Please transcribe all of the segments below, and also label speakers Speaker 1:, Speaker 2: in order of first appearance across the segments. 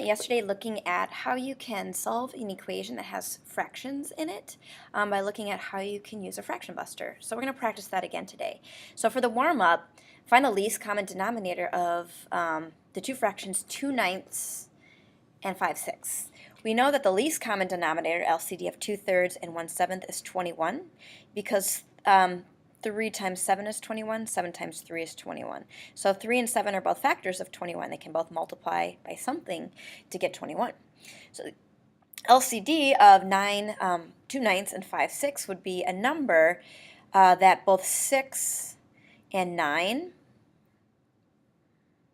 Speaker 1: spent yesterday looking at how you can solve an equation that has fractions in it by looking at how you can use a fraction buster. So we're going to practice that again today. So for the warm-up, find the least common denominator of the two fractions 2/9 and 5/6. We know that the least common denominator, LCD of 2/3 and 1/7, is 21 because 3 times 7 is 21, 7 times 3 is 21. So 3 and 7 are both factors of 21. They can both multiply by something to get 21. So LCD of 2/9 and 5/6 would be a number that both 6 and 9,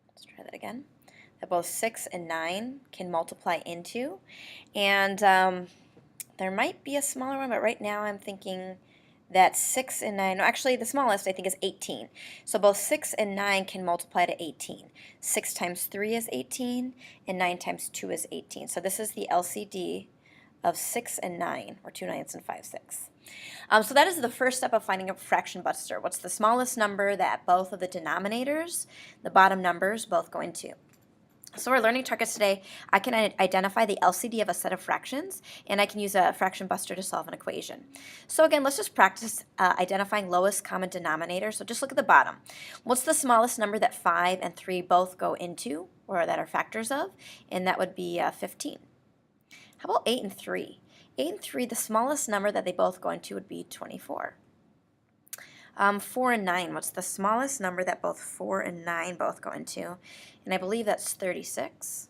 Speaker 1: let's try that again, that both 6 and 9 can multiply into. And there might be a smaller one, but right now I'm thinking that 6 and 9, no, actually the smallest I think is 18. So both 6 and 9 can multiply to 18. 6 times 3 is 18, and 9 times 2 is 18. So this is the LCD of 6 and 9, or 2/9 and 5/6. So that is the first step of finding a fraction buster. What's the smallest number that both of the denominators, the bottom numbers, both go into? So our learning targets today, I can identify the LCD of a set of fractions, and I can use a fraction buster to solve an equation. So again, let's just practice identifying lowest common denominator. So just look at the bottom. What's the smallest number that 5 and 3 both go into, or that are factors of? And that would be 15. How about 8 and 3? 8 and 3, the smallest number that they both go into would be 24. 4 and 9, what's the smallest number that both 4 and 9 both go into? And I believe that's 36.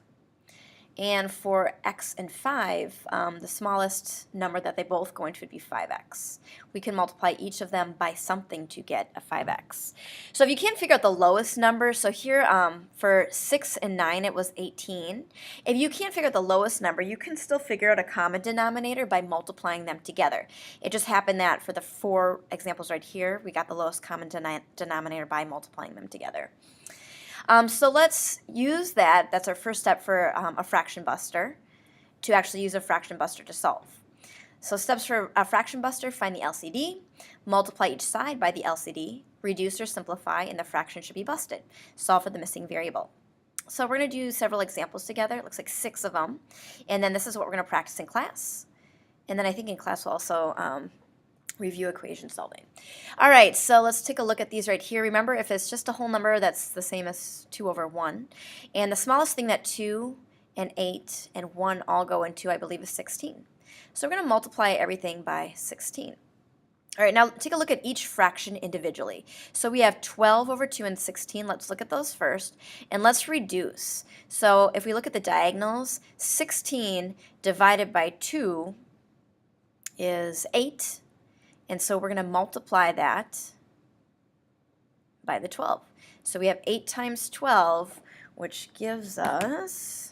Speaker 1: And for x and 5, the smallest number that they both go into would be 5x. We can multiply each of them by something to get a 5x. So if you can't figure out the lowest number, so here for 6 and 9 it was 18. If you can't figure out the lowest number, you can still figure out a common denominator by multiplying them together. It just happened that for the 4 examples right here, we got the lowest common denominator by multiplying them together. So let's use that. That's our first step for a fraction buster, to actually use a fraction buster to solve. So steps for a fraction buster: find the LCD, multiply each side by the LCD, reduce or simplify, and the fraction should be busted. Solve for the missing variable. So we're going to do several examples together. It looks like 6 of them. And then this is what we're going to practice in class. And then I think in class we'll also review equation solving. All right, so let's take a look at these right here. Remember, if it's just a whole number, that's the same as 2 over 1. And the smallest thing that 2 and 8 and 1 all go into, I believe, is 16. So we're going to multiply everything by 16. All right, now take a look at each fraction individually. So we have 12 over 2 and 16. Let's look at those first. And let's reduce. So if we look at the diagonals, 16 divided by 2 is 8. And so we're going to multiply that by the 12. So we have 8 times 12, which gives us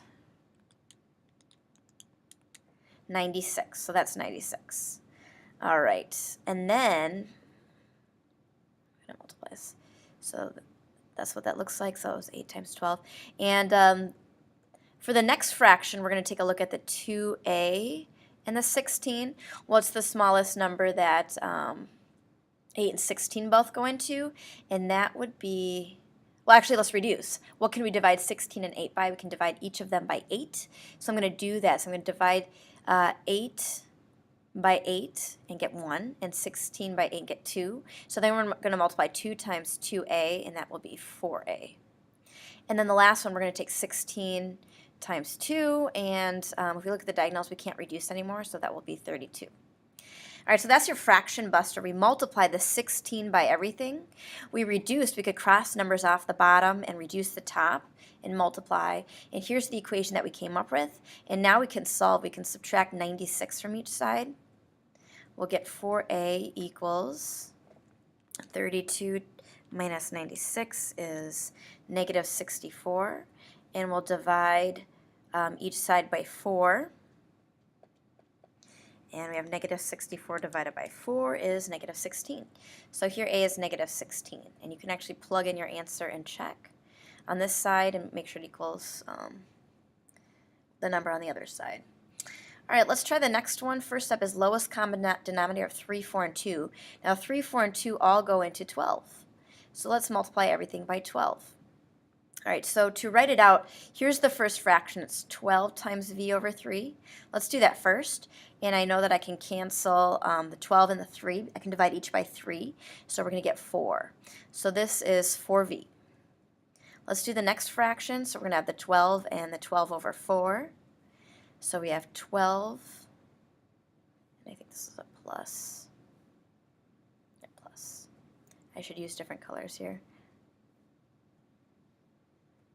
Speaker 1: 96. So that's 96. All right. And then I'm going to multiply this. So that's what that looks like. So it's 8 times 12. And for the next fraction, we're going to take a look at the 2a and the 16. What's the smallest number that 8 and 16 both go into? And that would be, well, actually, let's reduce. What can we divide 16 and 8 by? We can divide each of them by 8. So I'm going to do that. So I'm going to divide 8 by 8 and get 1, and 16 by 8 and get 2. So then we're going to multiply 2 times 2a, and that will be 4a. And then the last one, we're going to take 16 times 2, and if we look at the diagonals, we can't reduce anymore, so that will be 32. All right, so that's your fraction buster. We multiply the 16 by everything. We reduced. We could cross numbers off the bottom and reduce the top and multiply. And here's the equation that we came up with. And now we can solve. We can subtract 96 from each side. We'll get 4a equals 32 minus 96 is negative 64. And we'll divide each side by 4. And we have negative 64 divided by 4 is negative 16. So here a is negative 16. And you can actually plug in your answer and check on this side and make sure it equals the number on the other side. All right, let's try the next one. First step is lowest common denominator of 3, 4, and 2. Now 3, 4, and 2 all go into 12. So let's multiply everything by 12. All right, so to write it out, here's the first fraction. It's 12 times v over 3. Let's do that first. And I know that I can cancel the 12 and the 3. I can divide each by 3. So we're going to get 4. So this is 4v. Let's do the next fraction. So we're going to have the 12 and the 12 over 4. So we have 12. And I think this is a plus. Yeah, plus. I should use different colors here.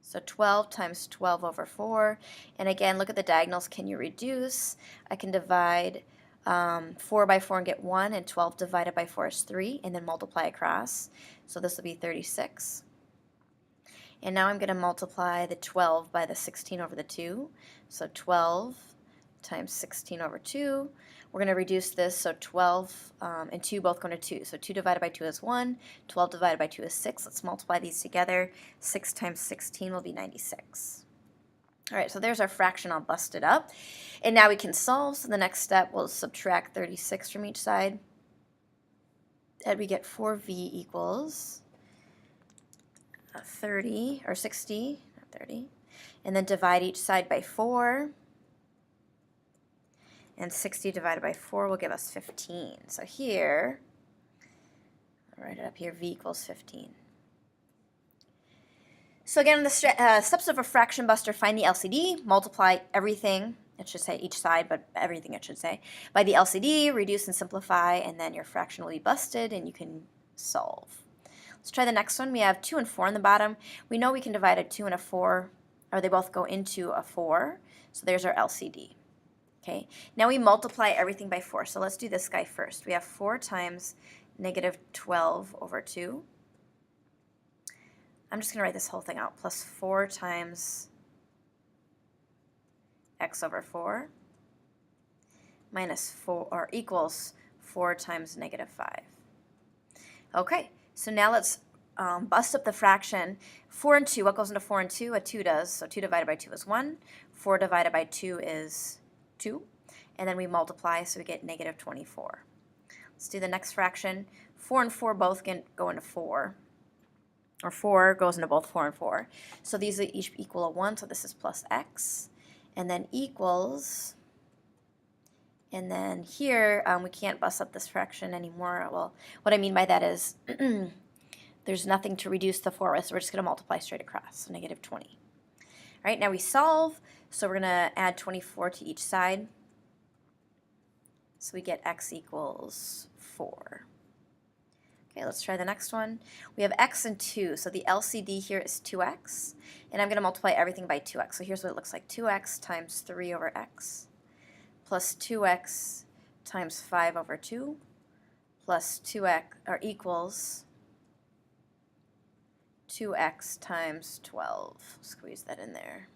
Speaker 1: So 12 times 12 over 4. And again, look at the diagonals. Can you reduce? I can divide 4 by 4 and get 1, and 12 divided by 4 is 3, and then multiply across. So this will be 36. And now I'm going to multiply the 12 by the 16 over the 2. So 12 times 16 over 2. We're going to reduce this, so 12 and 2 both go into 2. So 2 divided by 2 is 1. 12 divided by 2 is 6. Let's multiply these together. 6 times 16 will be 96. All right, so there's our fraction all busted up. And now we can solve. So the next step, we'll subtract 36 from each side. And we get 4v equals 30, or 60, not 30. And then divide each side by 4. And 60 divided by 4 will give us 15. So here, I'll write it up here, v equals 15. So again, the steps of a fraction buster: find the LCD, multiply everything, it should say each side, but everything it should say, by the LCD, reduce and simplify, and then your fraction will be busted and you can solve. Let's try the next one. We have 2 and 4 on the bottom. We know we can divide a 2 and a 4, or they both go into a 4. So there's our LCD. Okay, now we multiply everything by 4. So let's do this guy first. We have 4 times negative 12 over 2. I'm just going to write this whole thing out. Plus 4 times x over 4 minus 4, or equals 4 times negative 5. Okay, so now let's bust up the fraction. 4 and 2, what goes into 4 and 2? A 2 does. So 2 divided by 2 is 1. 4 divided by 2 is 2, and then we multiply, so we get negative 24. Let's do the next fraction. 4 and 4 both go into 4, or 4 goes into both 4 and 4. So these each equal a 1, so this is plus x, and then equals, and then here we can't bust up this fraction anymore. Well, what I mean by that is there's nothing to reduce the 4 with, so we're just going to multiply straight across, so negative 20. All right, now we solve. So we're going to add 24 to each side. So we get x equals 4. Okay, let's try the next one. We have x and 2. So the LCD here is 2x. And I'm going to multiply everything by 2x. So here's what it looks like. 2x times 3 over x plus 2x times 5 over 2 plus 2x, or equals 2x times 12. Squeeze that in there.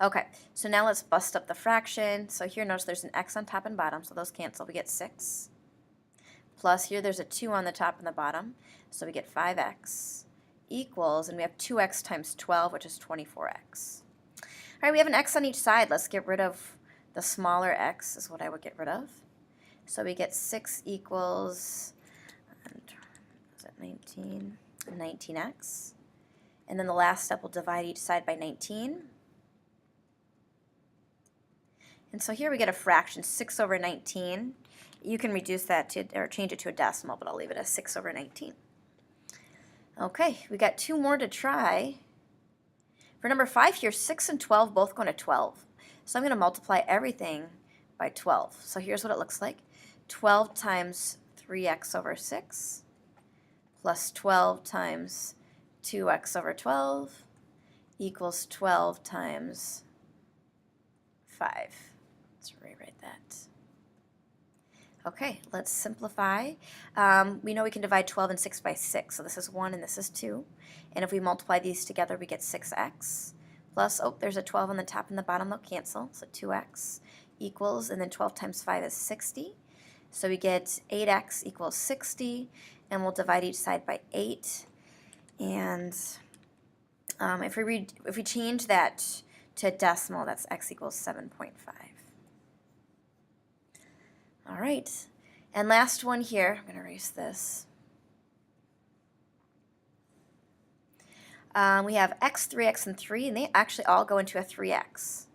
Speaker 1: Okay, so now let's bust up the fraction. So here, notice there's an x on top and bottom, so those cancel. We get 6. Plus here there's a 2 on the top and the bottom, so we get 5x equals, and we have 2x times 12, which is 24x. All right, we have an x on each side. Let's get rid of the smaller x is what I would get rid of. So we get 6 equals, is it 19? 19x. And then the last step, we'll divide each side by 19. And so here we get a fraction, 6 over 19. You can reduce that to, or change it to a decimal, but I'll leave it as 6 over 19. Okay, we got 2 more to try. For number 5 here, 6 and 12 both go into 12. So I'm going to multiply everything by 12. So here's what it looks like. 12 times 3x over 6 plus 12 times 2x over 12 equals 12 times 5. Let's rewrite that. Okay, let's simplify. We know we can divide 12 and 6 by 6, so this is 1 and this is 2. And if we multiply these together, we get 6x plus, oh, there's a 12 on the top and the bottom, they'll cancel, so 2x equals, and then 12 times 5 is 60. So we get 8x equals 60, and we'll divide each side by 8. And if we change that to decimal, that's x equals 7.5. All right, and last one here, I'm going to erase this. We have x, 3x, and 3, and they actually all go into a 3x.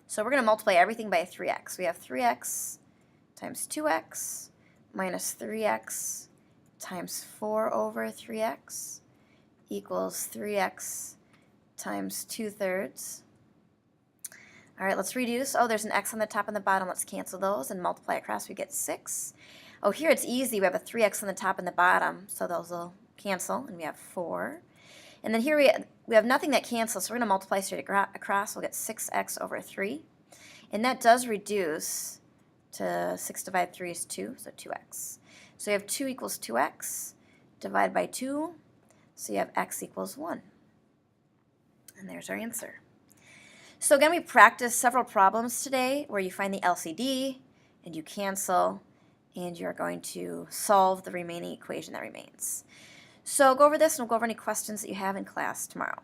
Speaker 1: So we're going to multiply everything by a 3x. We have 3x times 2x minus 3x times 4 over 3x equals 3x times 2/3. All right, let's reduce. Oh, there's an x on the top and the bottom. Let's cancel those and multiply across. We get 6. Oh, here it's easy. We have a 3x on the top and the bottom, so those will cancel, and we have 4. And then here we have nothing that cancels, so we're going to multiply straight across. We'll get 6x over 3. And that does reduce to 6 divided 3 is 2, so 2x. So you have 2 equals 2x. Divide by 2, so you have x equals 1. And there's our answer. So again, we practiced several problems today where you find the LCD and you cancel and you're going to solve the remaining equation that remains. So go over this and we'll go over any questions that you have in class tomorrow.